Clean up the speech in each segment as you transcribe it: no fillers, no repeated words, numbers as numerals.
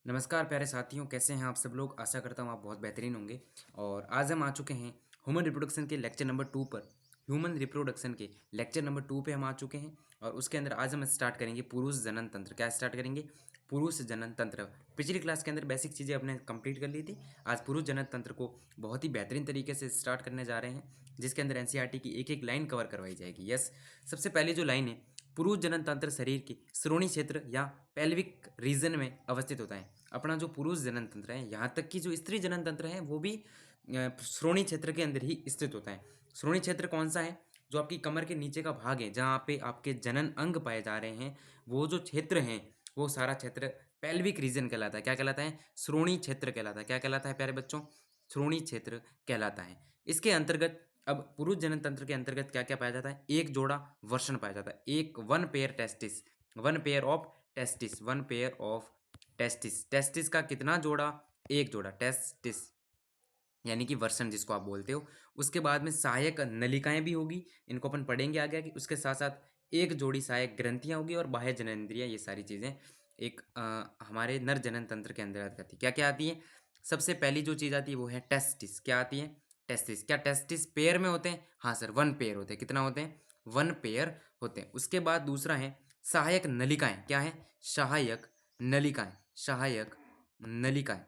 नमस्कार प्यारे साथियों, कैसे हैं आप सब लोग। आशा करता हूँ आप बहुत बेहतरीन होंगे। और आज हम आ चुके हैं ह्यूमन रिप्रोडक्शन के लेक्चर नंबर 2 पर। ह्यूमन रिप्रोडक्शन के लेक्चर नंबर 2 पे हम आ चुके हैं और उसके अंदर आज हम स्टार्ट करेंगे पुरुष जनन तंत्र। क्या स्टार्ट करेंगे? पुरुष जनन तंत्र। पिछली क्लास के अंदर बेसिक चीज़ें अपने कंप्लीट कर ली थी। आज पुरुष जनन तंत्र को बहुत ही बेहतरीन तरीके से स्टार्ट करने जा रहे हैं, जिसके अंदर एनसीईआरटी की एक एक लाइन कवर करवाई जाएगी। यस, सबसे पहली जो लाइन है, पुरुष जनन तंत्र शरीर के श्रोणि क्षेत्र या पेल्विक रीजन में अवस्थित होता है। अपना जो पुरुष जनन तंत्र है, यहाँ तक कि जो स्त्री जनन तंत्र है वो भी श्रोणि क्षेत्र के अंदर ही स्थित होता है। श्रोणि क्षेत्र कौन सा है? जो आपकी कमर के नीचे का भाग है, जहाँ पे आपके जनन अंग पाए जा रहे हैं, वो जो क्षेत्र हैं, वो सारा क्षेत्र पेल्विक रीजन कहलाता है। क्या कहलाता है? श्रोणि क्षेत्र कहलाता है। क्या कहलाता है प्यारे बच्चों? श्रोणि क्षेत्र कहलाता है। इसके अंतर्गत अब पुरुष जनन तंत्र के अंतर्गत क्या क्या पाया जाता है? एक जोड़ा वर्षण पाया जाता है। एक one pair testis, one pair of testis, one pair of testis. Testis का कितना जोड़ा? एक जोड़ा टेस्टिस, यानी कि वर्षण जिसको आप बोलते हो। उसके बाद में सहायक नलिकाएं भी होगी, इनको अपन पढ़ेंगे आगे कि उसके साथ साथ एक जोड़ी सहायक ग्रंथियां होगी और बाह्य जननेंद्रियां। ये सारी चीजें एक हमारे नर जनन तंत्र के अंदर आती है। क्या क्या आती है? सबसे पहली जो चीज आती है वो है टेस्टिस। क्या आती है? टेस्टिस। क्या टेस्टिस पेयर में होते हैं? हाँ सर, वन पेयर होते हैं। कितना होते हैं? वन पेयर होते हैं। उसके बाद दूसरा है सहायक नलिकाएं। क्या है? सहायक नलिकाएं, सहायक नलिकाएं।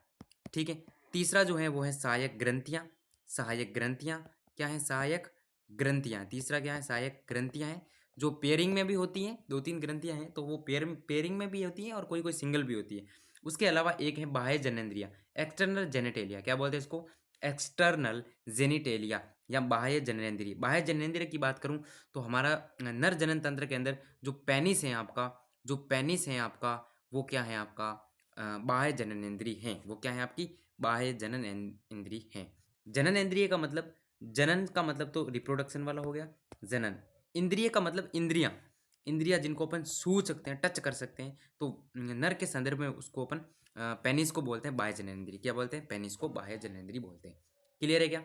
ठीक है। तीसरा जो है वो है सहायक ग्रंथियां। सहायक ग्रंथियां क्या है? सहायक ग्रंथियां। तीसरा क्या है? सहायक ग्रंथियां हैं, जो पेयरिंग में भी होती हैं। दो तीन ग्रंथियां हैं तो वो पेयरिंग में भी होती हैं और कोई कोई सिंगल भी होती है। उसके अलावा एक है बाह्य जननेंद्रिया, एक्सटर्नल जेनेटेलिया। क्या बोलते हैं इसको? एक्सटर्नल जेनिटेलिया या बाह्य जननेंद्रिय। बाह्य जननेंद्रिय की बात करूं तो हमारा नर जनन तंत्र के अंदर जो पेनिस है आपका, जो पेनिस है आपका, वो क्या है आपका? बाह्य जननेंद्रिय है। वो क्या है आपकी? बाह्य जनन इंद्रिय है। जनन इंद्रिय का मतलब, जनन का मतलब तो रिप्रोडक्शन वाला हो गया। जनन इंद्रिय का मतलब इंद्रियां, इंद्रियां जिनको अपन छू सकते हैं, टच कर सकते हैं। तो नर के संदर्भ में उसको अपन पेनिस को बोलते हैं बाह्य जननेंद्रिय। क्या बोलते हैं? पेनिस को बाह्य जननेंद्रिय बोलते हैं। क्लियर है क्या?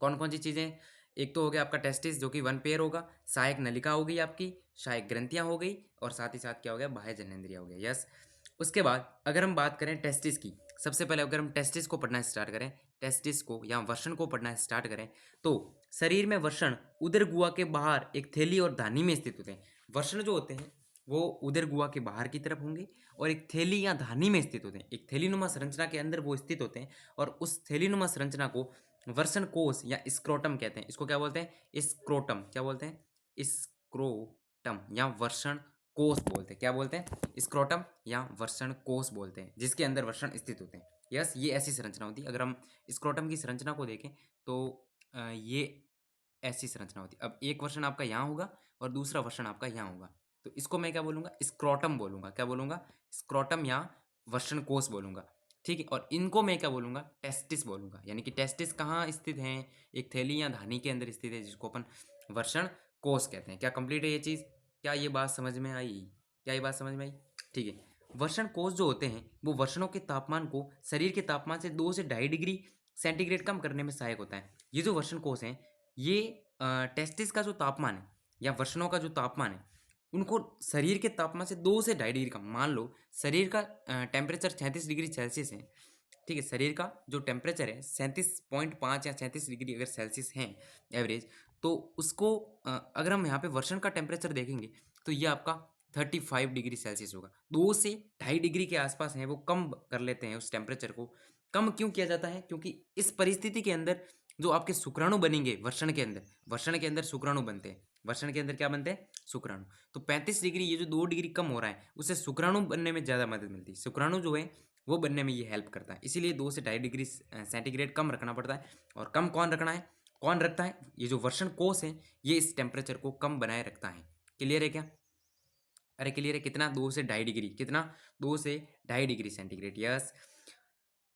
कौन कौन सी चीजें? एक तो हो गया आपका टेस्टिस जो कि वन पेयर होगा, सहायक नलिका हो गई आपकी, सहायक ग्रंथियां हो गई, और साथ ही साथ क्या हो गया? बाह्य जननेंद्रिय हो गया। यस। उसके बाद अगर हम बात करें टेस्टिस की, सबसे पहले अगर हम टेस्टिस को पढ़ना स्टार्ट करें, टेस्टिस को या वर्षण को पढ़ना स्टार्ट करें, तो शरीर में वर्षण उदर गुहा के बाहर एक थैली और धानी में स्थित होते हैं। वर्षण जो होते हैं वो उदर गुहा के बाहर की तरफ होंगे और एक थैली या धानी में स्थित होते हैं। एक थैलीनुमा संरचना के अंदर वो स्थित होते हैं और उस थैलीनुमा संरचना को वर्षण कोष या स्क्रोटम कहते हैं। इसको क्या बोलते हैं? स्क्रोटम। क्या बोलते हैं? स्क्रोटम या वर्षण कोष बोलते हैं। क्या बोलते हैं? स्क्रोटम या वर्षण कोष बोलते हैं, जिसके अंदर वर्षण स्थित होते हैं। यस, ये ऐसी संरचना होती है। अगर हम स्क्रोटम की संरचना को देखें तो ये ऐसी संरचना होती है। अब एक वर्षण आपका यहाँ होगा और दूसरा वर्षण आपका यहाँ होगा, तो इसको मैं क्या बोलूंगा? स्क्रोटम बोलूंगा। क्या बोलूंगा? स्क्रोटम या वर्षण कोष बोलूंगा। ठीक है। और इनको मैं क्या बोलूंगा? टेस्टिस बोलूंगा। यानी कि टेस्टिस कहाँ स्थित है? एक थैली या धानी के अंदर स्थित है, जिसको अपन वर्षण कोष कहते हैं। क्या कंप्लीट है ये चीज? क्या ये बात समझ में आई? क्या ये बात समझ में आई? ठीक है। वर्षण कोष जो होते हैं वो वर्षणों के तापमान को शरीर के तापमान से 2 से 2.5 डिग्री सेंटीग्रेड कम करने में सहायक होता है। ये जो वर्षण कोष हैं, ये टेस्टिस का जो तापमान है या वर्षणों का जो तापमान है, उनको शरीर के तापमान से 2 से 2.5 डिग्री कम। मान लो शरीर का टेम्परेचर 36 डिग्री सेल्सियस है। ठीक है। शरीर का जो टेम्परेचर है 37.5 या 37 डिग्री अगर सेल्सियस है एवरेज, तो उसको अगर हम यहाँ पे वर्षण का टेम्परेचर देखेंगे तो ये आपका 35 डिग्री सेल्सियस होगा। 2 से 2.5 डिग्री के आसपास है, वो कम कर लेते हैं उस टेम्परेचर को। कम क्यों किया जाता है? क्योंकि इस परिस्थिति के अंदर जो आपके शुक्राणु बनेंगे वर्षण के अंदर, वर्षण के अंदर शुक्राणु बनते हैं। वर्षण के अंदर क्या बनते हैं? शुक्राणु। तो 35 डिग्री, ये जो 2 डिग्री कम हो रहा है, उससे शुक्राणु बनने में ज़्यादा मदद मिलती है। शुक्राणु जो है वो बनने में ये हेल्प करता है। इसीलिए 2 से 2.5 डिग्री सेंटीग्रेड कम रखना पड़ता है। और कम कौन रखना है? कौन रखता है? ये जो वर्षण कोष है, ये इस टेम्परेचर को कम बनाए रखता है। क्लियर है क्या? अरे क्लियर है। कितना? 2 से 2.5 डिग्री। कितना? 2 से 2.5 डिग्री सेंटीग्रेड। यस।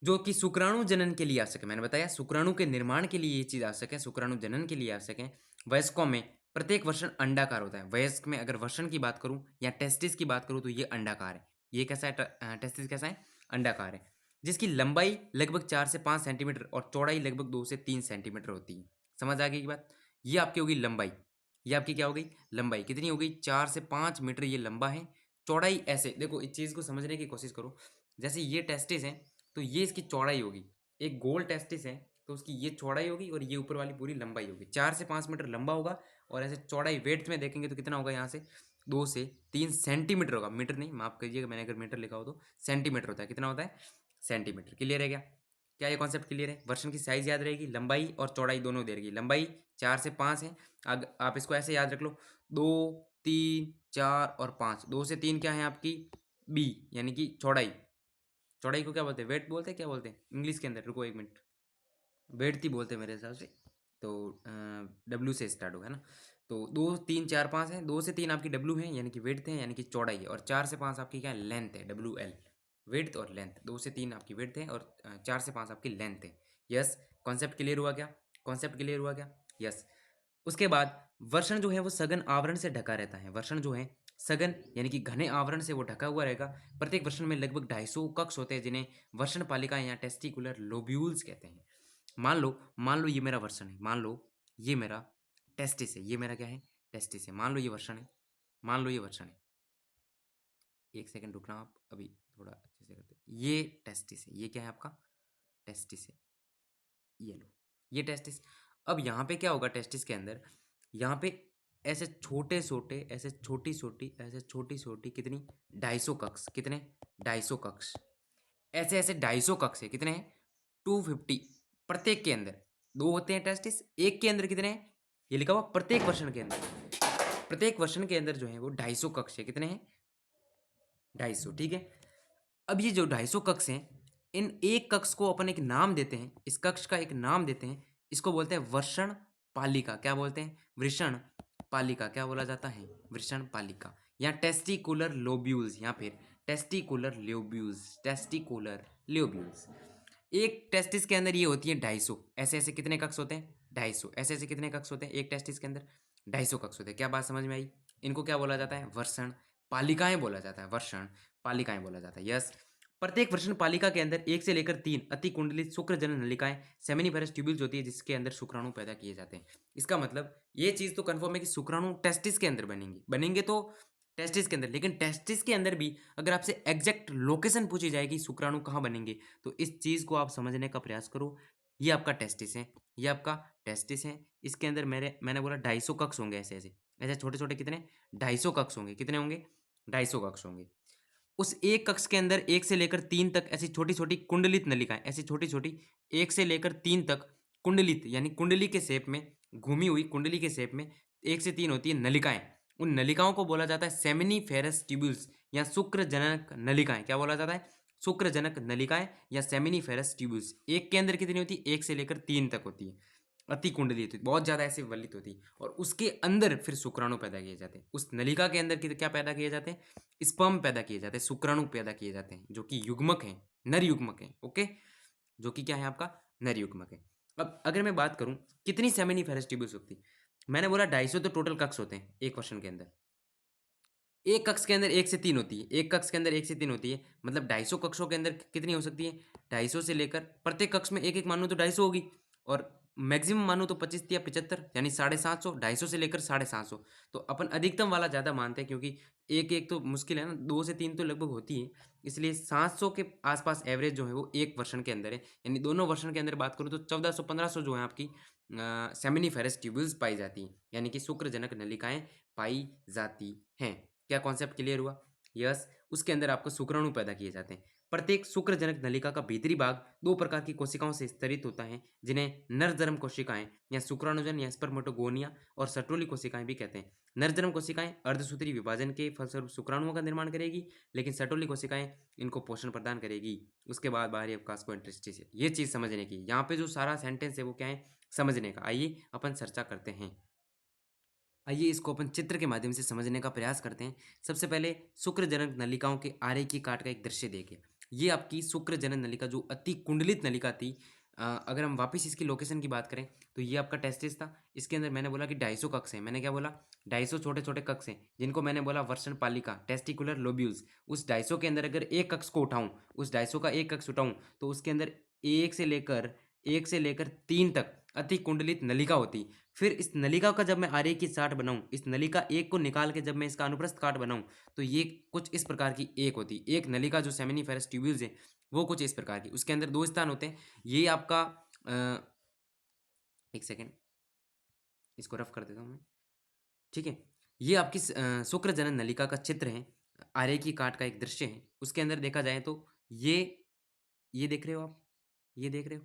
जो कि शुक्राणु जनन के लिए आवश्यक है। मैंने बताया शुक्राणु के निर्माण के लिए ये चीज आवश्यक है, शुक्राणु जनन के लिए आवश्यक है। वयस्कों में प्रत्येक वर्षण अंडाकार होता है। वयस्क में अगर वर्षण की बात करूं या टेस्टिस की बात करूं तो ये अंडाकार है। ये कैसा है? टेस्टिस कैसा है? अंडाकार है, जिसकी लंबाई लगभग 4 से 5 सेंटीमीटर और चौड़ाई लगभग 2 से 3 सेंटीमीटर होती है। समझ आ गई की बात? ये आपकी होगी लंबाई। ये आपकी क्या हो गई? लंबाई। कितनी हो गई? 4 से 5 मीटर ये लंबा है, चौड़ाई ऐसे देखो, इस चीज़ को समझने की कोशिश करो। जैसे ये टेस्टिस है तो ये इसकी चौड़ाई होगी। एक गोल टेस्टिस है तो उसकी ये चौड़ाई होगी और ये ऊपर वाली पूरी लंबाई होगी। 4 से 5 मीटर लंबा होगा और ऐसे चौड़ाई वेट में देखेंगे तो कितना होगा, यहाँ से 2 से 3 सेंटीमीटर होगा। मीटर नहीं, माफ़ करिएगा, मैंने अगर मीटर लिखा हो तो सेंटीमीटर होता है। कितना होता है? सेंटीमीटर। क्लियर है क्या? क्या ये कॉन्सेप्ट क्लियर है? वर्षन की साइज़ याद रहेगी, लंबाई और चौड़ाई दोनों दे रहेगी। लंबाई 4 से 5 है। आप इसको ऐसे याद रख लो, 2, 3, 4 और 5। 2 से 3 क्या है आपकी? बी, यानी कि चौड़ाई। चौड़ाई को क्या बोलते हैं? वेट बोलते हैं, क्या बोलते हैं इंग्लिश के अंदर? रुको 1 मिनट। वेट ही बोलते हैं मेरे हिसाब से। तो डब्ल्यू से स्टार्ट होगा, है ना? तो 2, 3, 4, 5 है। 2 से 3 आपकी डब्ल्यू है, यानी कि वेट है, यानी कि चौड़ाई है। और 4 से 5 आपकी क्या है? लेंथ है, डब्ल्यू एल। वेट और लेंथ। 2 से 3 आपकी वेट है और 4 से 5 आपकी लेंथ है। यस, कॉन्सेप्ट क्लियर हुआ क्या? कॉन्सेप्ट क्लियर हुआ क्या? यस। उसके बाद वर्षण जो है वो सघन आवरण से ढका रहता है। वर्षण जो है सघन यानी कि घने आवरण से वो ढका हुआ रहेगा। प्रत्येक वर्षण में लगभग 250 कक्ष होते हैं जिन्हें वर्षण पालिका या टेस्टिकुलर लोब्यूल्स कहते हैं। मान लो ये मेरा वर्षण है, मान लो ये मेरा टेस्टिस है, ये मेरा क्या है? टेस्टिस है। मान लो ये वर्षण है, मान लो ये वर्षण है। एक सेकंड रुकना आप, अभी थोड़ा अच्छे से करते हैं। ये टेस्टिस है, ये क्या है आपका? टेस्टिस है। ये लो, ये टेस्टिस। अब यहाँ पे क्या होगा टेस्टिस के अंदर? यहाँ पे ऐसे छोटे छोटे, ऐसे छोटी छोटी, ऐसे छोटी छोटी कितनी? 250 कक्ष। कितने? 250 कक्ष। ऐसे ऐसे 250 कक्ष है। कितने हैं? 250 प्रत्येक के अंदर। दो होते हैं टेस्टिस, एक के अंदर कितने हैं? ये लिखा हुआ प्रत्येक वर्षण के अंदर। प्रत्येक वर्षण के अंदर जो है वो 250 कक्ष है। कितने हैं? 250, ठीक है। अब ये जो 250 कक्ष हैं, इन एक कक्ष को अपन एक नाम देते हैं, इस कक्ष का एक नाम देते हैं। इसको बोलते हैं वर्षण पालिका। क्या बोलते हैं? वृषण पालिका। क्या बोला जाता है? वृषण पालिका या टेस्टिकुलर लोब्यूल्स, या फिर टेस्टिकुलर लोब्यूल्स, टेस्टिकुलर लोब्यूल्स। एक टेस्टिस के अंदर ये होती है 250। ऐसे ऐसे कितने कक्ष होते हैं? 250। ऐसे ऐसे कितने कक्ष होते हैं एक टेस्टिस के अंदर? 250 कक्ष होते हैं। क्या बात समझ में आई? इनको क्या बोला जाता है? वर्षण पालिकाएं बोला जाता है। वर्षण पालिकाएं बोला जाता है। यस। प्रत्येक वर्षण पालिका के अंदर 1 से लेकर 3 अति कुंडलित शुक्रजनन नलिकाएं सेमिनिफेरस ट्यूब्यूल्स होती है, जिसके अंदर शुक्राणु पैदा किए जाते हैं। इसका मतलब ये चीज तो कंफर्म है कि शुक्राणु टेस्टिस के अंदर बनेंगे तो टेस्टिस के अंदर। लेकिन टेस्टिस के अंदर भी अगर आपसे एग्जैक्ट लोकेशन पूछी जाएगी शुक्राणु कहाँ बनेंगे, तो इस चीज को आप समझने का प्रयास करो। ये आपका टेस्टिस है, ये आपका टेस्टिस है। इसके अंदर मैंने बोला 250 कक्ष होंगे। ऐसे ऐसे ऐसे छोटे छोटे कितने? 250 कक्ष होंगे। कितने होंगे? 250 कक्ष होंगे। उस एक कक्ष के अंदर 1 से लेकर 3 तक ऐसी छोटी-छोटी कुंडलित नलिकाएँ, ऐसी छोटी-छोटी 1 से लेकर 3 तक कुंडलित, यानी कुंडली के शेप में, घूमी हुई कुंडली के शेप में 1 से 3 होती है नलिकाएँ। उन नलिकाओं को बोला जाता है सेमिनिफेरस ट्यूब्यूल्स या शुक्रजनक नलिकाएँ। क्या बोला जाता है? शुक्रजनक नलिकाएँ या सेमिनिफेरस ट्यूब्यूल्स। एक के अंदर कितनी होती है? 1 से लेकर 3 तक होती है। अति कुंडलित, बहुत ज़्यादा ऐसे वलित होती है और उसके अंदर फिर शुक्राणु पैदा किए जाते हैं। उस नलिका के अंदर क्या पैदा किए जाते हैं? स्पर्म पैदा किए जाते हैं, शुक्राणु पैदा किए जाते हैं, जो कि युग्मक हैं, नर युग्मक हैं। ओके, जो कि क्या है आपका? नर युग्मक है। अब अगर मैं बात करूं कितनी सेमिनिफेरस ट्यूब्यूल्स होती है, मैंने बोला 250 तो टोटल कक्ष होते हैं एक क्वेश्चन के अंदर। एक कक्ष के अंदर 1 से 3 होती है, एक कक्ष के अंदर 1 से 3 होती है, मतलब 250 कक्षों के अंदर कितनी हो सकती है? 250 से लेकर प्रत्येक कक्ष में एक एक मानो तो 250 होगी, और मैक्सिमम मानो तो 25 या 75, यानी 750, 250 से लेकर 750। तो अपन अधिकतम वाला ज़्यादा मानते हैं, क्योंकि एक एक तो मुश्किल है ना, 2 से 3 तो लगभग होती है। इसलिए 700 के आसपास एवरेज जो है वो एक वर्षन के अंदर है। यानी दोनों वर्षन के अंदर बात करूँ तो 1400-1500 जो है आपकी सेमिनिफेरस ट्यूब्यूल्स पाई जाती हैं, यानी कि शुक्रजनक नलिकाएं पाई जाती हैं। क्या कॉन्सेप्ट क्लियर हुआ? यस। उसके अंदर आपको शुक्राणु पैदा किए जाते हैं। प्रत्येक शुक्रजनक नलिका का भीतरी भाग 2 प्रकार की कोशिकाओं से स्तरित होता है, जिन्हें नरजन्म कोशिकाएं या शुक्राणुजन या स्पर्मेटोगोनिया और सटोली कोशिकाएं भी कहते हैं। नरजन्म कोशिकाएं अर्धसूत्री विभाजन के फलस्वरूप शुक्राणुओं का निर्माण करेगी, लेकिन सटोली कोशिकाएं इनको पोषण प्रदान करेगी। उसके बाद बाहरी अवकाश को इंटरेस्टिस है। ये चीज समझने की, यहाँ पे जो सारा सेंटेंस है वो क्या है? समझने का। आइए अपन चर्चा करते हैं। आइए इसको अपन चित्र के माध्यम से समझने का प्रयास करते हैं। सबसे पहले शुक्रजनक नलिकाओं के आरेखीय काट का एक दृश्य देखें। ये आपकी शुक्रजनक नलिका जो अति कुंडलित नलिका थी। अगर हम वापस इसकी लोकेशन की बात करें तो ये आपका टेस्टिस था। इसके अंदर मैंने बोला कि 250 कक्ष हैं। मैंने क्या बोला? 250 छोटे छोटे कक्ष हैं, जिनको मैंने बोला वर्षण पालिका, टेस्टिकुलर लोब्यूल्स। उस 250 के अंदर अगर एक कक्ष को उठाऊं, उस 250 का एक कक्ष उठाऊं, तो उसके अंदर 1 से लेकर 1 से लेकर 3 तक अतिकुंडलित नलिका होती। फिर इस नलिका का जब मैं आरे की चार्ट बनाऊँ, इस नलिका एक को निकाल के जब मैं इसका अनुप्रस्थ काट बनाऊँ, तो ये कुछ इस प्रकार की एक होती। एक नलिका जो सेमिनिफेरस ट्यूब्यूल्स है, वो कुछ इस प्रकार की। उसके अंदर 2 स्थान होते हैं। ये आपका 1 सेकंड, इसको रफ कर देता हूँ मैं। ठीक है? ये आपकी शुक्र जनन नलिका का चित्र है। आरे की काट का एक दृश्य है। उसके अंदर देखा जाए तो ये ये देख रहे हो आप? ये देख रहे हो?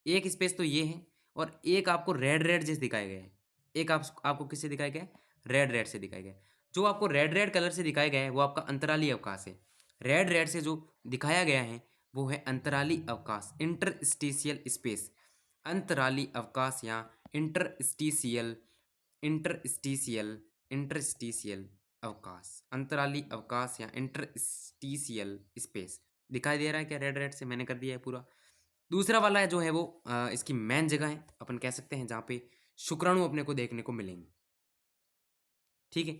एक स्पेस तो ये है और एक आपको रेड रेड जैसे दिखाया गया है। एक आपको किससे दिखाया गया है? रेड रेड से दिखाया गया है। जो आपको रेड रेड कलर से दिखाया गया है वो आपका अंतराली अवकाश है। रेड रेड से जो दिखाया गया है वो है अंतराली अवकाश, इंटरस्टिशियल स्पेस। अंतराली अवकाश या इंटरस्टिशियल इंटरस्टिशियल इंटरस्टिशियल अवकाश, अंतराली अवकाश या इंटरस्टिशियल स्पेस दिखाई दे रहा है क्या? रेड रेड से मैंने कर दिया है पूरा। दूसरा वाला है जो है वो इसकी मेन जगह है, अपन कह सकते हैं, जहाँ पे शुक्राणु अपने को देखने को मिलेंगे। ठीक है?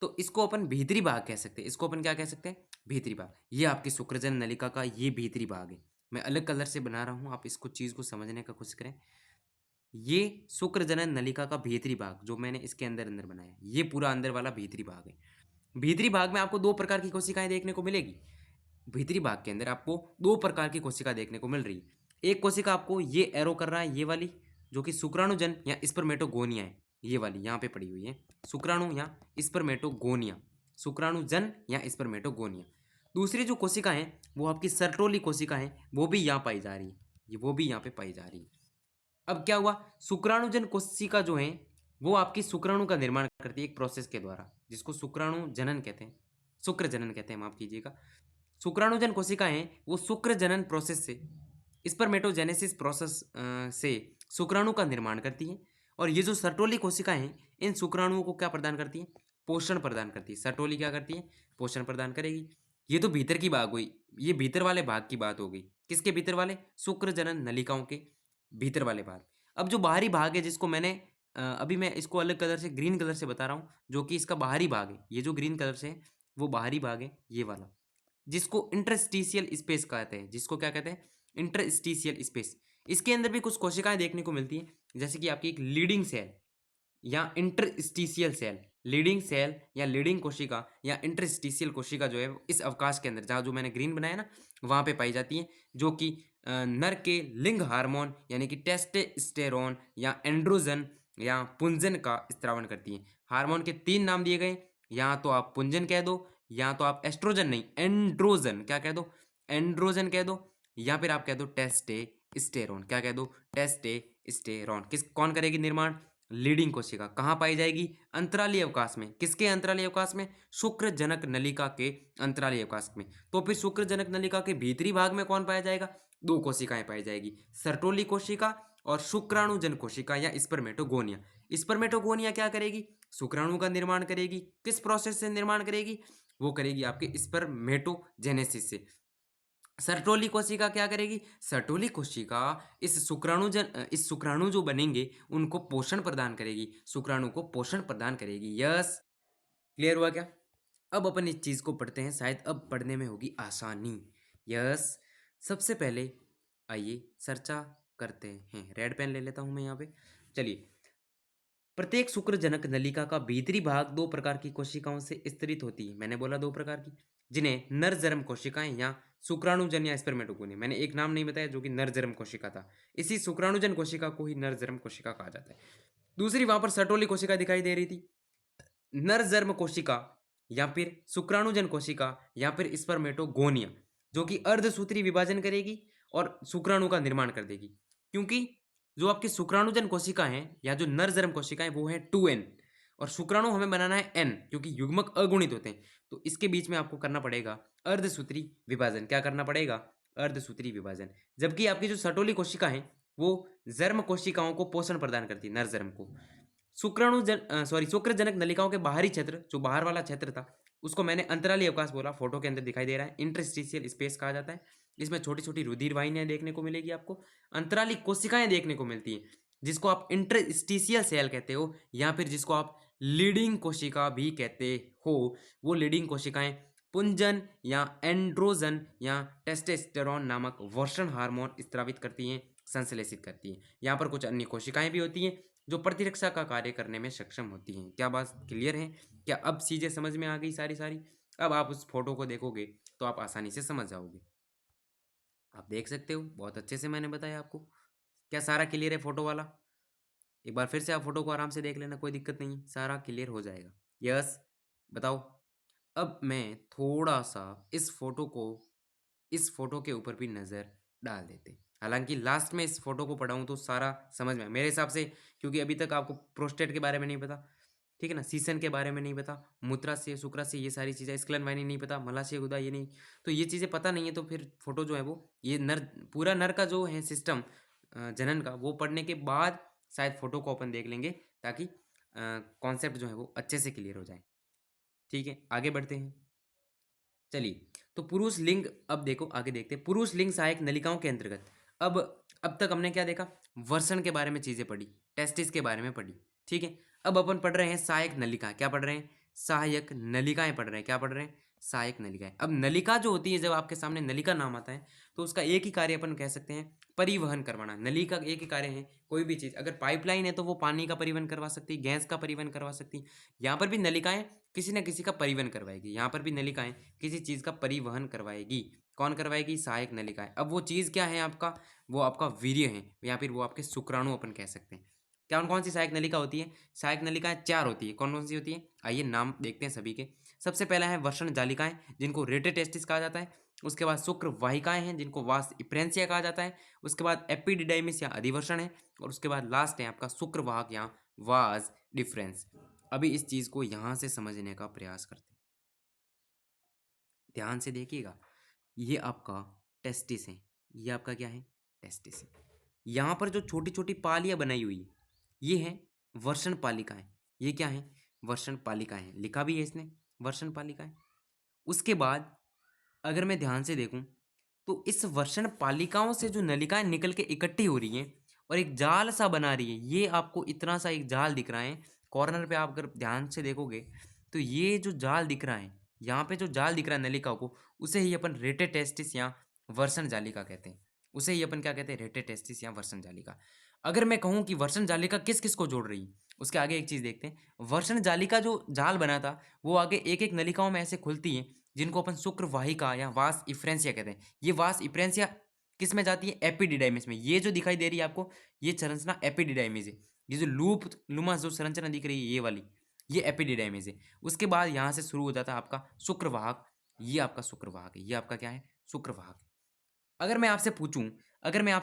तो इसको अपन भीतरी भाग कह सकते हैं। इसको अपन क्या कह सकते हैं? भीतरी भाग। ये आपकी शुक्रजन नलिका का ये भीतरी भाग है। मैं अलग कलर से बना रहा हूँ, आप इसको चीज़ को समझने का कोशिश करें। ये शुक्रजनन नलिका का भीतरी भाग जो मैंने इसके अंदर अंदर बनाया, ये पूरा अंदर वाला भीतरी भाग है। भीतरी भाग में आपको 2 प्रकार की कोशिकाएं देखने को मिलेगी। भीतरी भाग के अंदर आपको 2 प्रकार की कोशिका देखने को मिल रही है। एक कोशिका आपको ये एरो कर रहा है, ये वाली, जो कि शुक्राणुजन या स्पर्मेटोगोनिया है। ये वाली यहाँ पे पड़ी हुई है, शुक्राणु या स्पर्मेटोगोनिया, शुक्राणुजन या स्पर्मेटोगोनिया। दूसरी जो कोशिका है वो आपकी सर्टोली कोशिका है, वो भी यहाँ पाई जा रही है, ये वो भी यहाँ पे पाई जा रही है। अब क्या हुआ? शुक्राणुजन कोशिका जो है वो आपकी शुक्राणु का निर्माण करती है एक प्रोसेस के द्वारा, जिसको शुक्राणु जनन कहते हैं, शुक्र जनन कहते हैं, माफ कीजिएगा। शुक्राणुजन कोशिकाएं वो शुक्र जनन प्रोसेस से, स्पर्मेटोजेनेसिस प्रोसेस से शुक्राणु का निर्माण करती हैं। और ये जो सर्टोली कोशिकाएं हैं इन शुक्राणुओं को क्या प्रदान करती हैं? पोषण प्रदान करती है। सर्टोली क्या करती है? पोषण प्रदान करेगी। ये तो भीतर की बात हुई, ये भीतर वाले भाग की बात हो गई। किसके भीतर वाले? शुक्र जनन नलिकाओं के भीतर वाले भाग। अब जो बाहरी भाग है, जिसको मैंने अभी मैं इसको अलग कलर से, ग्रीन कलर से बता रहा हूँ, जो कि इसका बाहरी भाग है, ये जो ग्रीन कलर से है वो बाहरी भाग है, ये वाला, जिसको इंटरस्टिशियल स्पेस कहते हैं। जिसको क्या कहते हैं? Interstitial space. इसके अंदर भी कुछ कोशिकाएं देखने को मिलती हैं, जैसे कि आपकी एक लीडिंग सेल या इंटरस्टिशियल सेल। लीडिंग सेल या लीडिंग कोशिका या इंटरस्टिशियल कोशिका जो है इस अवकाश के अंदर, जहाँ जो मैंने ग्रीन बनाया ना, वहाँ पे पाई जाती है, जो कि नर के लिंग हार्मोन यानी कि टेस्टोस्टेरोन या एंड्रोजन या पुंजन का स्त्रावन करती हैं। हार्मोन के 3 नाम दिए गए, या तो आप पुंजन कह दो, या तो आप एस्ट्रोजन नहीं, एंड्रोजन क्या कह दो? एंड्रोजन कह दो, या फिर आप कह दो टेस्टोस्टेरोन। क्या कह दो? टेस्टोस्टेरोन। कौन करेगी निर्माण? लीडिंग कोशिका। कहाँ पाई जाएगी? अंतराली अवकाश में। किसके अंतराली अवकाश में? शुक्र जनक नलिका के अंतराली अवकाश में। तो फिर शुक्र जनक नलिका के भीतरी भाग में कौन पाया जाएगा? 2 कोशिकाएं पाई जाएगी, सर्टोली कोशिका और शुक्राणुजन कोशिका या स्पर्मेटोगोनिया। स्पर्मेटोगोनिया क्या करेगी? शुक्राणु का निर्माण करेगी। किस प्रोसेस से निर्माण करेगी? वो करेगी आपके स्पर्मेटोजेनेसिस से। सर्टोली कोशिका क्या करेगी? सर्टोली कोशिका इस शुक्राणु जो बनेंगे उनको पोषण प्रदान करेगी, शुक्राणु को पोषण प्रदान करेगी। यस, क्लियर हुआ क्या? अब अपन इस चीज को पढ़ते हैं, शायद अब पढ़ने में होगी आसानी। यस, सबसे पहले आइए चर्चा करते हैं। रेड पेन ले लेता हूं मैं यहाँ पे। चलिए, प्रत्येक शुक्रजनक नलिका का भीतरी भाग 2 प्रकार की कोशिकाओं से स्तरित होती है। मैंने बोला 2 प्रकार की, जिन्हें नरजर्म कोशिकाएं या शुक्राणुजन या स्पर्मेटोगोनिया। मैंने एक नाम नहीं बताया जो कि नरजर्म कोशिका था। इसी शुक्राणुजन कोशिका को ही नरजर्म कोशिका कहा जाता है। दूसरी वहां पर सर्टोली कोशिका दिखाई दे रही थी। नरजर्म कोशिका या फिर शुक्राणुजन कोशिका या फिर स्पर्मेटोगोनिया, जो कि अर्धसूत्री विभाजन करेगी और शुक्राणु का निर्माण कर देगी। क्योंकि जो आपकी शुक्राणुजन कोशिका है या जो नरजर्म कोशिका है वो है 2n, और शुक्राणु हमें बनाना है n, क्योंकि युग्मक अगुणित होते हैं। तो इसके बीच में आपको करना पड़ेगा अर्धसूत्री विभाजन। क्या करना पड़ेगा? अर्धसूत्री विभाजन। जबकि आपकी जो सर्टोली कोशिका है वो जर्म कोशिकाओं को पोषण प्रदान करती है, नरजर्म को। शुक्रजनक नलिकाओं के बाहरी क्षेत्र, जो बाहर वाला क्षेत्र था, उसको मैंने अंतराली अवकाश बोला, फोटो के अंदर दिखाई दे रहा है, इंटरस्टिशियल स्पेस कहा जाता है। इसमें छोटी छोटी रुधिर वाहिनियां देखने को मिलेगी आपको, अंतराली कोशिकाएं देखने को मिलती हैं, जिसको आप इंटरस्टिशियल सेल कहते हो, या फिर जिसको आप लीडिंग कोशिका भी कहते हो। वो लीडिंग कोशिकाएं पुंजन या एंड्रोजन या टेस्टोस्टेरोन नामक वर्षण हार्मोन स्त्रावित करती हैं संश्लेषित करती है। यहाँ पर कुछ अन्य कोशिकाएं भी होती हैं जो प्रतिरक्षा का कार्य करने में सक्षम होती हैं। क्या बात क्लियर है? क्या अब चीज़ें समझ में आ गई सारी सारी? अब आप उस फोटो को देखोगे तो आप आसानी से समझ जाओगे। आप देख सकते हो बहुत अच्छे से मैंने बताया आपको। क्या सारा क्लियर है फोटो वाला? एक बार फिर से आप फोटो को आराम से देख लेना, कोई दिक्कत नहीं है, सारा क्लियर हो जाएगा। यस, बताओ। अब मैं थोड़ा सा इस फोटो के ऊपर भी नज़र डाल देते। हालांकि लास्ट में इस फोटो को पढ़ाऊँ तो सारा समझ में मेरे हिसाब से, क्योंकि अभी तक आपको प्रोस्टेट के बारे में नहीं पता, ठीक है ना, सीसन के बारे में नहीं पता, मूत्राशय शुक्राशय ये सारी चीज़ें, स्क्लन वाहिनी नहीं पता, मलाशय गुदा ये नहीं, तो ये चीज़ें पता नहीं है तो फिर फोटो जो है वो ये नर पूरा नर का जो है सिस्टम जनन का वो पढ़ने के बाद शायद फोटो को अपन देख लेंगे, ताकि कॉन्सेप्ट जो है वो अच्छे से क्लियर हो जाए। ठीक है, आगे बढ़ते हैं। चलिए, तो पुरुष लिंग, अब देखो आगे देखते हैं। पुरुष लिंग सहायक नलिकाओं के अंतर्गत अब अब तक हमने क्या देखा? वर्षण के बारे में चीजें पढ़ी, टेस्टिस के बारे में पढ़ी, ठीक है। अब अपन पढ़ रहे हैं सहायक नलिका। क्या पढ़ रहे हैं? सहायक नलिकाएं पढ़ रहे हैं। क्या पढ़ रहे हैं? सहायक नलिकाएं। अब नलिका जो होती है, जब आपके सामने नलिका नाम आता है तो उसका एक ही कार्य अपन कह सकते हैं, परिवहन करवाना। नली का एक ही कार्य है, कोई भी चीज अगर पाइपलाइन है तो वो पानी का परिवहन करवा सकती है, गैस का परिवहन करवा सकती है। यहाँ पर भी नलिकाएं किसी न किसी का परिवहन करवाएगी। यहाँ पर भी नलिकाएं किसी चीज का परिवहन करवाएगी। कौन करवाएगी? सहायक नलिकाएं। अब वो चीज क्या है आपका? वो आपका वीर्य है, या फिर वो आपके शुक्राणु अपन कह सकते हैं। कौन कौन सी सहायक नलिका होती है? सहायक नलिकाएं 4 होती है। कौन कौन सी होती है? आइए नाम देखते हैं सभी के। सबसे पहला है वर्षण जालिकाएं, जिनको रेटेटेस्टिस कहा जाता है। उसके बाद शुक्र वाहिकाएं हैं, जिनको वास इप्रेंसिया कहा जाता है। उसके बाद एपिडिडाइमिस या अधिवर्षण है। और उसके बाद लास्ट है आपका शुक्र वाहक या वास डिफरेंस। अभी इस चीज को यहां से समझने का प्रयास करते हैं, ध्यान से देखिएगा। ये आपका टेस्टिस है, ये आपका क्या है? टेस्टिस है। यहाँ पर जो छोटी छोटी पालियाँ बनाई हुई है, ये है वर्षण पालिकाएं। ये क्या है? वर्षण पालिकाएं हैं, लिखा भी है इसने वर्षण पालिकाएं। उसके बाद अगर मैं ध्यान से देखूं तो इस वर्षण पालिकाओं से जो नलिकाएं निकल के इकट्ठी हो रही हैं और एक जाल सा बना रही है, ये आपको इतना सा एक जाल दिख रहा है कॉर्नर पे। आप अगर ध्यान से देखोगे तो ये जो जाल दिख रहा है, यहाँ पे जो जाल दिख रहा है नलिकाओं को, उसे ही अपन रेटेटेस्टिस या वर्षण जालिका कहते हैं। उसे ही अपन क्या कहते हैं? रेटेटेस्टिस या वर्षण जालिका। अगर मैं कहूँ कि वर्षण जालिका किस किस को जोड़ रही है, उसके आगे एक चीज देखते हैं। वर्षण जालिका जो जाल बना था वो आगे एक एक नलिकाओं में ऐसे खुलती है, जिनको अपन शुक्र वाहिका या वास इफ्रेंसिया कहते हैं। ये वास इफ्रेंसिया किस में जाती है? एपिडिडाइमिस में। ये जो दिखाई दे रही है आपको, ये संरचना एपिडिडाइमिस है। ये जो लूप लुमा जो संरचना दिख रही है ये वाली, ये एपिडिडाइमिस है। उसके बाद यहाँ से शुरू हो जाता है आपका शुक्रवाहक। ये आपका शुक्रवाहक है, ये आपका क्या है? शुक्रवाहक है। अगर मैं आपसे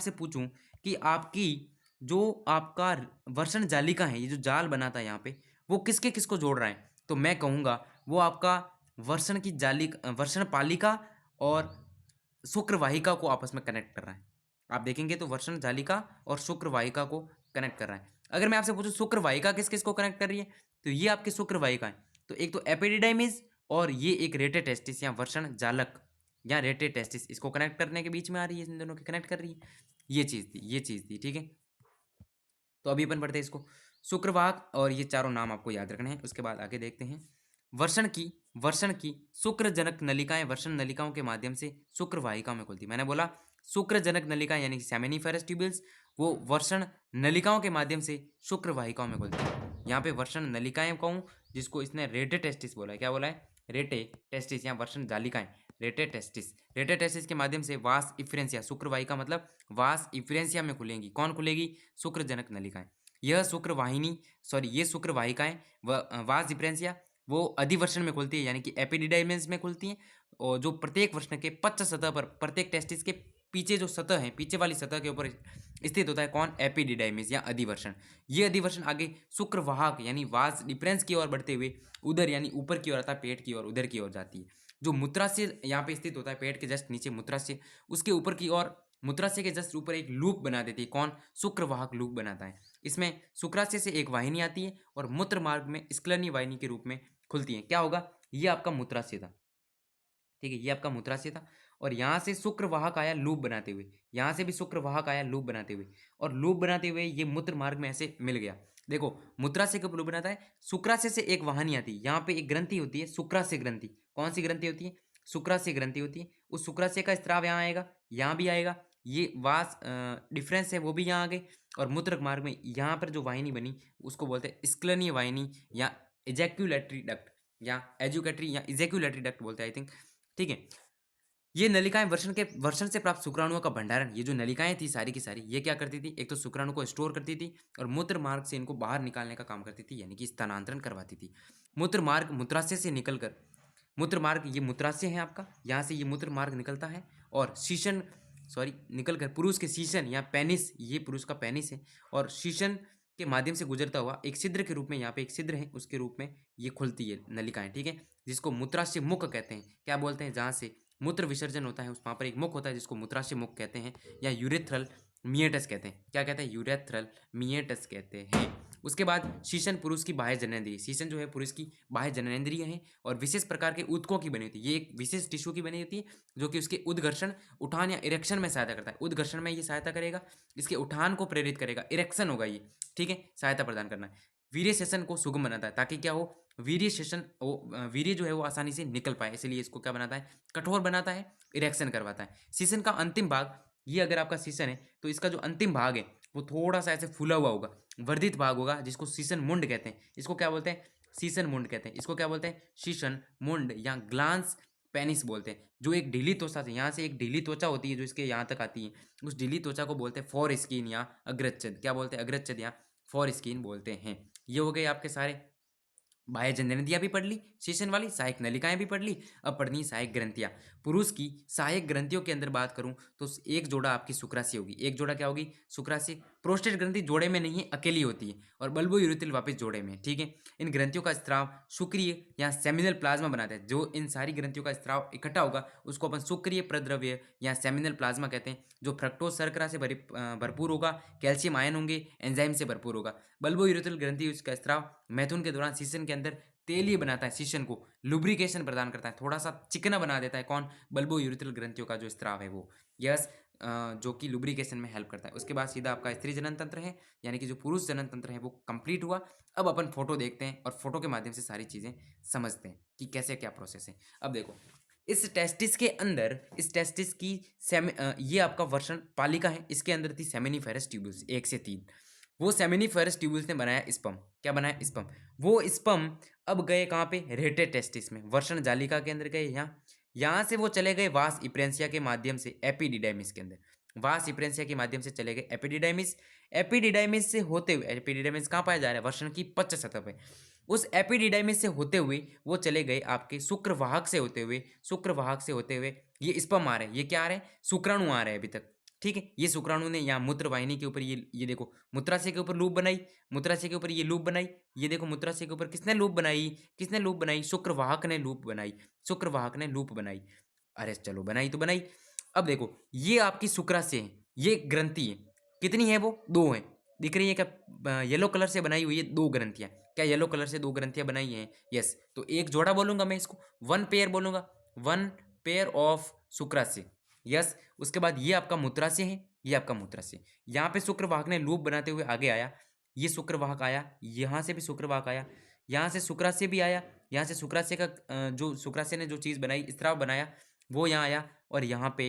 पूछूं कि आपकी जो आपका वर्षण जालिका है, ये जो जाल बना था यहाँ पे, वो किसके किसको जोड़ रहा है, तो मैं कहूँगा वो आपका वर्षण पालिका और शुक्र वाहिका को आपस में कनेक्ट कर रहा है। आप देखेंगे तो वर्षण जालिका और शुक्र वाहिका को कनेक्ट कर रहा है। अगर मैं आपसे पूछूं शुक्र वाहिका किस किस को कनेक्ट कर रही है, तो ये आपके शुक्र वाहिका है। तो एक तो एपिडिडाइमिस और ये एक रेटेटेस्टिस या वर्षण जालक या रेटेटेस्टिस, इसको कनेक्ट करने के बीच में आ रही है, इन दोनों के कनेक्ट कर रही है। ये चीज़ थी, ठीक है। तो अभी अपन पढ़ते हैं इसको। शुक्रवाहक, और ये चारों नाम आपको याद रखने हैं। उसके बाद आगे देखते हैं। वर्षण की शुक्रजनक नलिकाएं वर्षण नलिकाओं के माध्यम से शुक्र वाहिकाओं में खुलती। मैंने बोला शुक्रजनक नलिकाएं यानी सेमिनिफेरस ट्यूब्यूल्स, वो वर्षण नलिकाओं के माध्यम से शुक्र वाहिकाओं में खुलती है। यहाँ पे वर्षण नलिकाएं कहूँ, जिसको इसने रेटेटेस्टिस बोला है। क्या बोला है? रेटेटेस्टिस या वर्षण जालिकाएं। रेटेटेस्टिस के माध्यम से वास इफ्रेंसिया, शुक्र वाहिका मतलब वास इफ्रेंसिया में खुलेंगी। कौन खुलेगी? शुक्रजनक नलिकाएं। यह शुक्र वाहिनी ये शुक्र वाहिकाएं वास इफ्रेंसिया वो अधिवर्षण में खुलती है, यानी कि एपिडिडाइमिस में खुलती हैं। और जो प्रत्येक वर्षण के पच्च सतह पर, प्रत्येक टेस्टिस के पीछे जो सतह है, पीछे वाली सतह के ऊपर स्थित होता है। कौन? एपिडिडाइमिस या अधिवर्षण। ये अधिवर्षण आगे शुक्रवाहक यानी वास डिफरेंस की ओर बढ़ते हुए उधर यानी ऊपर की ओर आता है, पेट की ओर, उधर की ओर जाती है। जो मूत्राशय यहाँ पे स्थित होता है, पेट के जस्ट नीचे मूत्राशय, उसके ऊपर की ओर, मूत्राशय के जस्ट ऊपर एक लूप बना देती है। कौन? शुक्रवाहक लूप बनाता है। इसमें शुक्राशय से एक वाहिनी आती है और मूत्र मार्ग में स्क्लनी वाहिनी के रूप में खुलती है। क्या होगा? ये आपका मूत्राशय था, ठीक है, ये आपका मूत्राशय था। और यहाँ से शुक्रवाहक आया लूप बनाते हुए, यहाँ से भी शुक्रवाहक आया लूप बनाते हुए, और लूप बनाते हुए ये मूत्र मार्ग में ऐसे मिल गया। देखो मूत्राशय कब लूप बनाता है? शुक्राशय से एक वाहिनी आती है, यहाँ पे एक ग्रंथि होती है शुक्राशय ग्रंथि। कौन सी ग्रंथि होती है? शुक्राशय ग्रंथि होती है। उस शुक्राशय का स्राव यहाँ आएगा, यहाँ भी आएगा, ये वास डिफरेंस है वो भी यहाँ आ गए। और मूत्र मार्ग में यहाँ पर जो वाहिनी बनी उसको बोलते हैं स्क्लनीय वाहिनी या एजैक्यूलेटरी डक्ट या एजुकेटरी या इजैक्यूलेटरी डक्ट बोलते हैं आई थिंक। ठीक है, ये नलिकाएं वर्षण से प्राप्त शुक्राणुओं का भंडारण, ये जो नलिकाएं थी सारी की सारी, ये क्या करती थी, एक तो शुक्राणु को स्टोर करती थी और मूत्र मार्ग से इनको बाहर निकालने का काम करती थी, यानी कि स्थानांतरण करवाती थी। मूत्र मार्ग मूत्राशय से निकलकर, मूत्र मार्ग ये मूत्राशय है आपका, यहाँ से ये मूत्र मार्ग निकलता है और शीशन निकलकर पुरुष के शीशन या पेनिस, ये पुरुष का पेनिस है, और शीशन के माध्यम से गुजरता हुआ एक छिद्र के रूप में, यहाँ पे एक छिद्र है उसके रूप में ये खुलती है नलिकाएं। ठीक है, जिसको मूत्राशय मुख कहते हैं। क्या बोलते हैं, जहाँ से मूत्र विसर्जन होता है उस वहाँ पर एक मुख होता है जिसको मूत्राशय मुख कहते हैं या यूरेथ्रल मिएटस कहते हैं। क्या कहते हैं, यूरेथ्रल मिएटस कहते हैं। उसके बाद शीशन पुरुष की बाह्य जननेंद्रिय, शीशन जो है पुरुष की बाह्य जननेंद्रिय है और विशेष प्रकार के ऊतकों की बनी होती है। ये एक विशेष टिश्यू की बनी होती है जो कि उसके उद्घर्षण, उठान या इरेक्शन में सहायता करता है। उद्घर्षण में ये सहायता करेगा, इसके उठान को प्रेरित करेगा, इरेक्शन होगा ये। ठीक है, सहायता प्रदान करना है। वीर्य सेशन को सुगम बनाता है ताकि क्या हो, वीर्य सेशन वीर्य जो है वो आसानी से निकल पाए, इसलिए इसको क्या बनाता है, कठोर बनाता है, इरेक्शन करवाता है। शीशन का अंतिम भाग, ये अगर आपका शीशन है तो इसका जो अंतिम भाग है वो थोड़ा सा ऐसे फूला हुआ होगा, वर्धित भाग होगा, जिसको शीशन मुंड कहते हैं। इसको क्या बोलते हैं, शीशन मुंड कहते हैं। इसको क्या बोलते हैं, शीशन मुंड या ग्लांस पेनिस बोलते हैं। जो एक ढीली त्वचा से, यहाँ से एक ढीली त्वचा होती है जो इसके यहाँ तक आती है, उस ढीली त्वचा को बोलते हैं फॉर स्किन या अग्रच्छद। क्या बोलते हैं, अग्रच्छद या फॉर स्किन बोलते हैं। ये हो गए आपके सारे बाह्य जननेंद्रियां भी पढ़ ली, शीशन वाली सहायक नलिकाएं भी पढ़ ली। अब पढ़नी सहायक ग्रंथियां। पुरुष की सहायक ग्रंथियों के अंदर बात करूं तो एक जोड़ा आपकी शुक्राशय होगी। एक जोड़ा क्या होगी, शुक्राशय। प्रोस्टेट ग्रंथि जोड़े में नहीं है, अकेली होती है, और बल्बो यूरेथिल वापस जोड़े में। ठीक है, इन ग्रंथियों का स्त्राव शुक्रिय या सेमिनल प्लाज्मा बनाता है। जो इन सारी ग्रंथियों का स्त्राव इकट्ठा होगा उसको अपन शुक्रिय प्रद्रव्य या सेमिनल प्लाज्मा कहते हैं, जो फ्रक्टोज शर्करा से भरपूर होगा, कैल्शियम आयन होंगे, एंजाइम से भरपूर होगा। बल्बो यूरेथिल ग्रंथि उसका स्त्राव मैथुन के दौरान शीशन के अंदर तेलीय बनाता है, शीशन को लुब्रिकेशन प्रदान करता है, थोड़ा सा चिकना बना देता है। कौन, बल्बो यूरेथिल ग्रंथियों का जो स्त्राव है वो, यस, जो कि लुब्रिकेशन में हेल्प करता है। उसके बाद सीधा आपका स्त्री जनन तंत्र है, यानी कि जो पुरुष जनन तंत्र है वो कंप्लीट हुआ। अब अपन फोटो देखते हैं और फोटो के माध्यम से सारी चीजें समझते हैं कि कैसे क्या प्रोसेस है। अब देखो, इस टेस्टिस के अंदर, इस टेस्टिस की ये आपका वर्षण पालिका है, इसके अंदर थी सेमिनिफेरस ट्यूब्यूल्स 1 से 3। वो सेमिनिफेरस ट्यूब्यूल्स ने बनाया स्पर्म। क्या बनाया, स्पर्म। वो स्पर्म अब गए कहाँ पे, रेटे टेस्टिस में, वर्षण जालिका के अंदर गए। यहाँ से वो चले गए वास इप्रेंसिया के माध्यम से एपिडिडाइमिस के अंदर। वास इप्रेंसिया के माध्यम से चले गए एपिडिडाइमिस। एपिडिडाइमिस से होते हुए, एपिडिडाइमिस कहाँ पाया जा रहा है, वर्षण की पच्च सतह पे। उस एपिडिडाइमिस से होते हुए वो चले गए आपके शुक्रवाहक से होते हुए, शुक्रवाहक से होते हुए ये स्पर्म आ रहे हैं। ये क्या आ रहे हैं, शुक्राणु आ रहे हैं अभी तक। ठीक है, ये शुक्राणु ने यहाँ मूत्र वाहिनी के ऊपर ये देखो मूत्राशय के ऊपर लूप बनाई, मूत्राशय के ऊपर ये लूप बनाई। ये देखो मूत्राशय के ऊपर किसने लूप बनाई, किसने लूप बनाई, शुक्रवाहक ने लूप बनाई, शुक्रवाहक ने लूप बनाई। अरे चलो, बनाई तो बनाई। अब देखो, ये आपकी शुक्राशय है, ये ग्रंथि है। कितनी है वो, 2 है। दिख रही है क्या, येलो कलर से बनाई हुई है 2 ग्रंथियां। क्या येलो कलर से 2 ग्रंथियां बनाई हैं, यस। तो एक जोड़ा बोलूंगा मैं इसको, 1 पेयर बोलूंगा, 1 पेयर ऑफ शुक्राशय, यस। उसके बाद ये आपका मूत्राशय है, ये आपका मूत्राशय। यहाँ पे शुक्रवाहक ने लूप बनाते हुए आगे आया, ये शुक्रवाहक आया, यहाँ से भी शुक्रवाहक आया, यहाँ से शुक्राशय भी आया, यहाँ से शुक्राशय का जो शुक्राशय ने जो चीज़ बनाई, स्त्राव बनाया, वो यहाँ आया, और यहाँ पे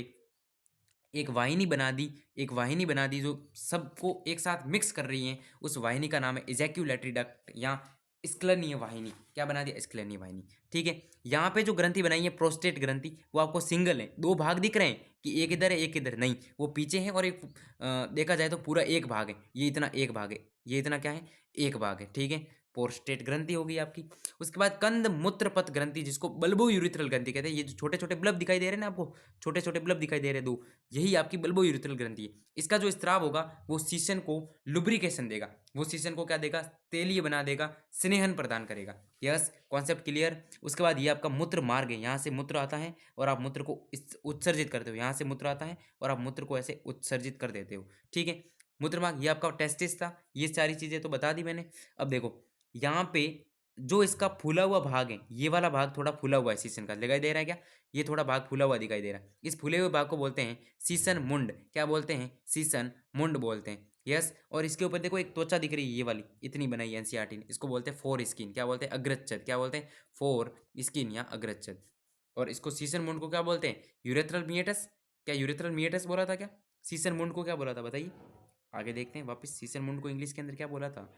एक वाहिनी बना दी, एक वाहिनी बना दी जो सबको एक साथ मिक्स कर रही है। उस वाहिनी का नाम है इजैक्यूलेटरी डक्ट या स्क्लनीय वाहिनी। क्या बना दिया, स्क्लनीय वाहिनी। ठीक है, यहाँ पे जो ग्रंथि बनाई है प्रोस्टेट ग्रंथि, वो आपको सिंगल है, 2 भाग दिख रहे हैं कि एक इधर है एक इधर, नहीं, वो पीछे है, और एक देखा जाए तो पूरा एक भाग है, ये इतना एक भाग है, ये इतना क्या है, एक भाग है। ठीक है, प्रोस्टेट ग्रंथि होगी आपकी। उसके बाद कंद मूत्रपथ ग्रंथि, जिसको बल्बो यूरिथ्रल ग्रंथि कहते हैं। ये जो छोटे छोटे ब्लब दिखाई दे रहे हैं ना आपको, छोटे छोटे ब्लब दिखाई दे रहे हैं 2, यही आपकी बल्बो यूरिथ्रल ग्रंथि है। इसका जो स्त्राव होगा वो शीशन को लुब्रिकेशन देगा, वो शीशन को क्या देगा, तेलीय बना देगा, स्नेहन प्रदान करेगा। Yes, concept clear. उसके बाद ये आपका मूत्र मार्ग है, यहाँ से मूत्र आता है और आप मूत्र को उत्सर्जित करते हो, यहाँ से मूत्र आता है और आप मूत्र को ऐसे उत्सर्जित कर देते हो। ठीक है, मूत्र मार्ग, ये आपका टेस्टिस था। ये सारी चीजें तो बता दी मैंने। अब देखो, यहाँ पे जो इसका फूला हुआ भाग है, ये वाला भाग थोड़ा फूला हुआ है शीशन का, दिखाई दे रहा है क्या, ये थोड़ा भाग फूला हुआ दिखाई दे रहा है। इस फूले हुए भाग को बोलते हैं शीशन मुंड। क्या बोलते हैं, शीशन मुंड बोलते हैं, यस। और इसके ऊपर देखो एक त्वचा दिख रही है, ये वाली इतनी बनाई है एनसीईआरटी ने, इसको बोलते हैं फोर स्किन। क्या बोलते हैं, अग्रच्छद। क्या बोलते हैं, फोर स्किन या अग्रच्छद। और इसको शीशन मुंड को क्या बोलते हैं, यूरेथ्रल मिएटस। क्या यूरेथ्रल मिएटस बोला था क्या, सीसन मुंड को क्या बोला था बताइए, आगे देखते हैं वापस। सीसन मुंड को इंग्लिश के अंदर क्या बोला था?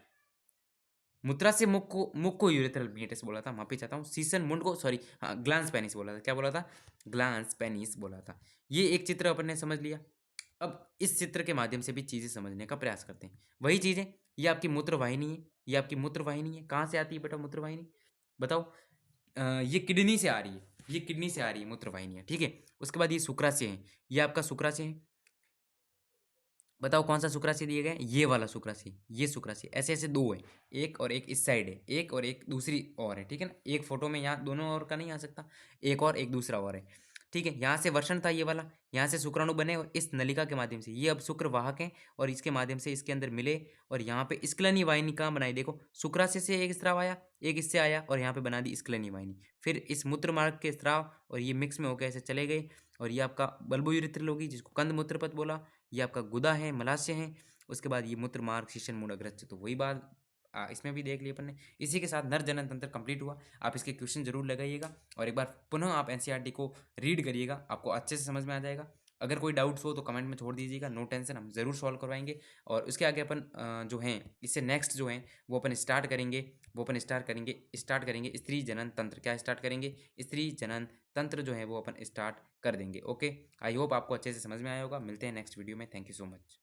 मुद्रा से मुख को यूरेथ्रल मीनिटस बोला था, माफी चाहता हूँ। सीसन मुंड को, सॉरी, हाँ, ग्लांस पेनिस बोला था। क्या बोला था? ग्लांस पेनिस बोला था। ये एक चित्र अपन ने समझ लिया। अब इस चित्र के माध्यम से भी चीज़ें समझने का प्रयास करते हैं। वही चीज़ें, ये आपकी मूत्र वाहिनी है, ये आपकी मूत्र वाहिनी है। कहाँ से आती है बेटा मूत्र वाहिनी? बताओ। ये किडनी से आ रही है, ये किडनी से आ रही है मूत्र वाहिनियाँ, ठीक है। उसके बाद ये शुक्राशय है, ये आपका शुक्राशय है। बताओ कौन सा शुक्राशय दिए गए? ये वाला शुक्राशय, ये शुक्राशय। ऐसे ऐसे दो है, एक और एक इस साइड है, एक और एक दूसरी और है, ठीक है ना। एक फोटो में यहाँ दोनों और का नहीं आ सकता, एक और एक दूसरा और है, ठीक है। यहाँ से वर्षण था ये वाला, यहाँ से शुक्राणु बने और इस नलिका के माध्यम से ये अब शुक्र वाहक हैं और इसके माध्यम से इसके अंदर मिले और यहाँ पे स्क्लनी वाहिनी कहाँ बनाई? देखो, शुक्राशय से एक स्राव आया, एक इससे आया और यहाँ पे बना दी स्क्लनी वाहिनी। फिर इस मूत्र मार्ग के स्राव और ये मिक्स में होकर ऐसे चले गए और ये आपका बल्बोयूरेथ्रल होगी, जिसको कंद मूत्रपथ बोला। ये आपका गुदा है, मलाशय है। उसके बाद ये मूत्र मार्ग, शीशन मूड, अग्रज, तो वही बात इसमें भी देख लिया अपन ने। इसी के साथ नर जनन तंत्र कंप्लीट हुआ। आप इसके क्वेश्चन जरूर लगाइएगा और एक बार पुनः आप एनसीईआरटी को रीड करिएगा, आपको अच्छे से समझ में आ जाएगा। अगर कोई डाउट्स हो तो कमेंट में छोड़ दीजिएगा, नो टेंशन, हम ज़रूर सॉल्व करवाएंगे। और उसके आगे अपन जो हैं इससे नेक्स्ट जो हैं वो अपन स्टार्ट करेंगे, स्टार्ट करेंगे स्त्री जनन तंत्र। क्या स्टार्ट करेंगे? स्त्री जनन तंत्र जो है वो अपन स्टार्ट कर देंगे। ओके, आई होप आपको अच्छे से समझ में आया होगा। मिलते हैं नेक्स्ट वीडियो में। Thank you so much.